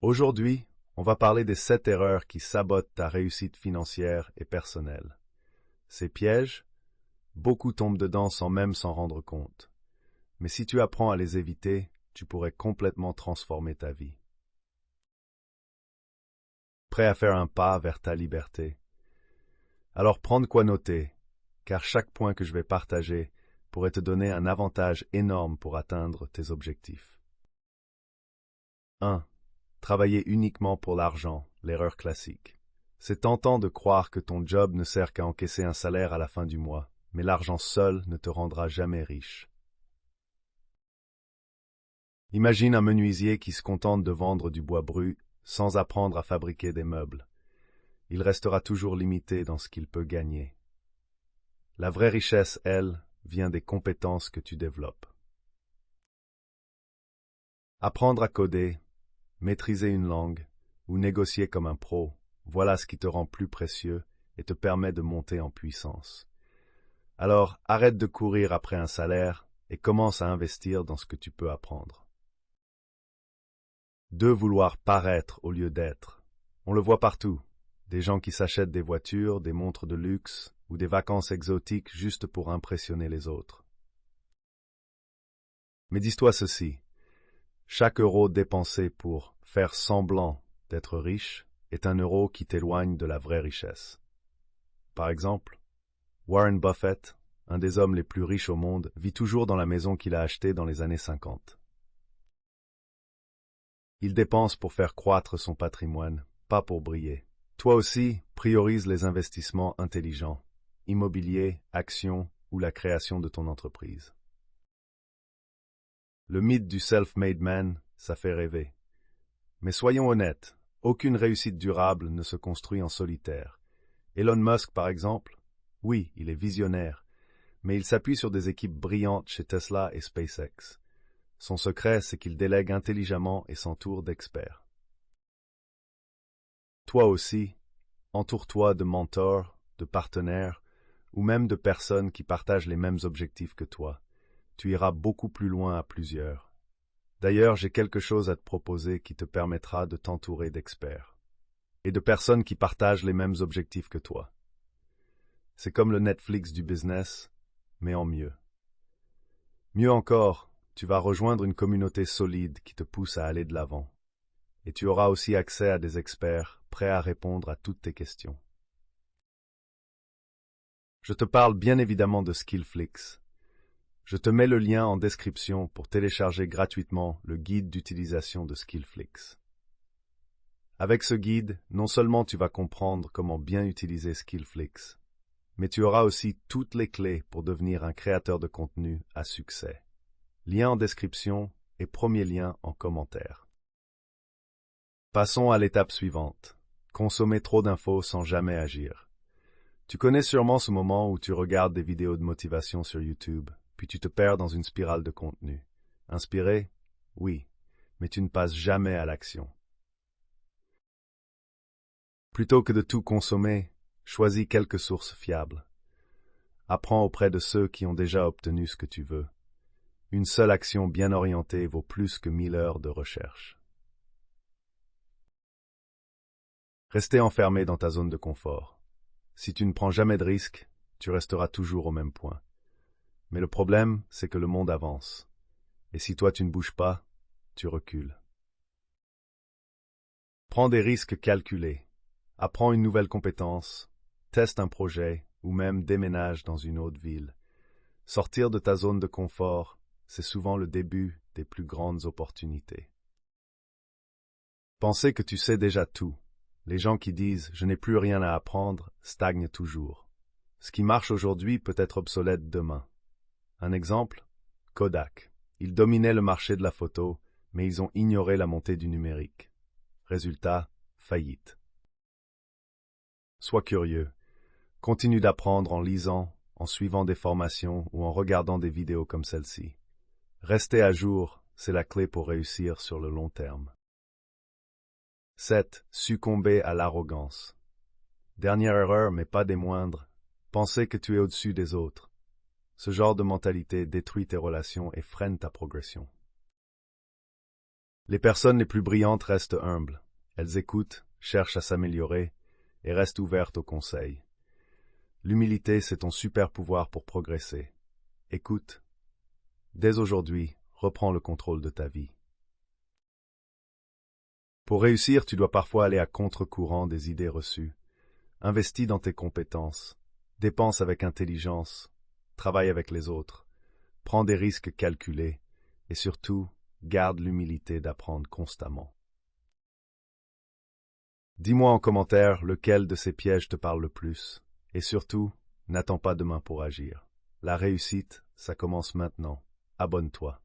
Aujourd'hui, on va parler des 7 erreurs qui sabotent ta réussite financière et personnelle. Ces pièges, beaucoup tombent dedans sans même s'en rendre compte. Mais si tu apprends à les éviter, tu pourrais complètement transformer ta vie. Prêt à faire un pas vers ta liberté? Alors prends de quoi noter, car chaque point que je vais partager pourrait te donner un avantage énorme pour atteindre tes objectifs. 1. Travailler uniquement pour l'argent, l'erreur classique. C'est tentant de croire que ton job ne sert qu'à encaisser un salaire à la fin du mois, mais l'argent seul ne te rendra jamais riche. Imagine un menuisier qui se contente de vendre du bois brut sans apprendre à fabriquer des meubles. Il restera toujours limité dans ce qu'il peut gagner. La vraie richesse, elle, vient des compétences que tu développes. Apprendre à coder, maîtriser une langue ou négocier comme un pro, voilà ce qui te rend plus précieux et te permet de monter en puissance. Alors arrête de courir après un salaire et commence à investir dans ce que tu peux apprendre. 2. Vouloir paraître au lieu d'être. On le voit partout. Des gens qui s'achètent des voitures, des montres de luxe ou des vacances exotiques juste pour impressionner les autres. Mais dis-toi ceci, chaque euro dépensé pour faire semblant d'être riche est un euro qui t'éloigne de la vraie richesse. Par exemple, Warren Buffett, un des hommes les plus riches au monde, vit toujours dans la maison qu'il a achetée dans les années 50. Il dépense pour faire croître son patrimoine, pas pour briller. Toi aussi, priorise les investissements intelligents, immobilier, actions ou la création de ton entreprise. Le mythe du self-made man, ça fait rêver. Mais soyons honnêtes, aucune réussite durable ne se construit en solitaire. Elon Musk, par exemple, oui, il est visionnaire, mais il s'appuie sur des équipes brillantes chez Tesla et SpaceX. Son secret, c'est qu'il délègue intelligemment et s'entoure d'experts. Toi aussi, entoure-toi de mentors, de partenaires, ou même de personnes qui partagent les mêmes objectifs que toi. Tu iras beaucoup plus loin à plusieurs. D'ailleurs, j'ai quelque chose à te proposer qui te permettra de t'entourer d'experts et de personnes qui partagent les mêmes objectifs que toi. C'est comme le Netflix du business, mais en mieux. Mieux encore, tu vas rejoindre une communauté solide qui te pousse à aller de l'avant. Et tu auras aussi accès à des experts prêts à répondre à toutes tes questions. Je te parle bien évidemment de Skillflix. Je te mets le lien en description pour télécharger gratuitement le guide d'utilisation de Skillflix. Avec ce guide, non seulement tu vas comprendre comment bien utiliser Skillflix, mais tu auras aussi toutes les clés pour devenir un créateur de contenu à succès. Lien en description et premier lien en commentaire. Passons à l'étape suivante. Consommer trop d'infos sans jamais agir. Tu connais sûrement ce moment où tu regardes des vidéos de motivation sur YouTube, puis tu te perds dans une spirale de contenu. Inspiré? Oui, mais tu ne passes jamais à l'action. Plutôt que de tout consommer, choisis quelques sources fiables. Apprends auprès de ceux qui ont déjà obtenu ce que tu veux. Une seule action bien orientée vaut plus que 1000 heures de recherche. Rester enfermé dans ta zone de confort. Si tu ne prends jamais de risques, tu resteras toujours au même point. Mais le problème, c'est que le monde avance. Et si toi tu ne bouges pas, tu recules. Prends des risques calculés. Apprends une nouvelle compétence, teste un projet ou même déménage dans une autre ville. Sortir de ta zone de confort, c'est souvent le début des plus grandes opportunités. Penser que tu sais déjà tout. Les gens qui disent « je n'ai plus rien à apprendre » stagnent toujours. Ce qui marche aujourd'hui peut être obsolète demain. Un exemple, Kodak. Ils dominaient le marché de la photo, mais ils ont ignoré la montée du numérique. Résultat, faillite. Sois curieux. Continue d'apprendre en lisant, en suivant des formations ou en regardant des vidéos comme celle-ci. Rester à jour, c'est la clé pour réussir sur le long terme. 7. Succomber à l'arrogance. Dernière erreur, mais pas des moindres. Penser que tu es au-dessus des autres. Ce genre de mentalité détruit tes relations et freine ta progression. Les personnes les plus brillantes restent humbles. Elles écoutent, cherchent à s'améliorer et restent ouvertes aux conseils. L'humilité, c'est ton super pouvoir pour progresser. Écoute. Dès aujourd'hui, reprends le contrôle de ta vie. Pour réussir, tu dois parfois aller à contre-courant des idées reçues. Investis dans tes compétences. Dépense avec intelligence. Travaille avec les autres. Prends des risques calculés. Et surtout, garde l'humilité d'apprendre constamment. Dis-moi en commentaire lequel de ces pièges te parle le plus. Et surtout, n'attends pas demain pour agir. La réussite, ça commence maintenant. Abonne-toi.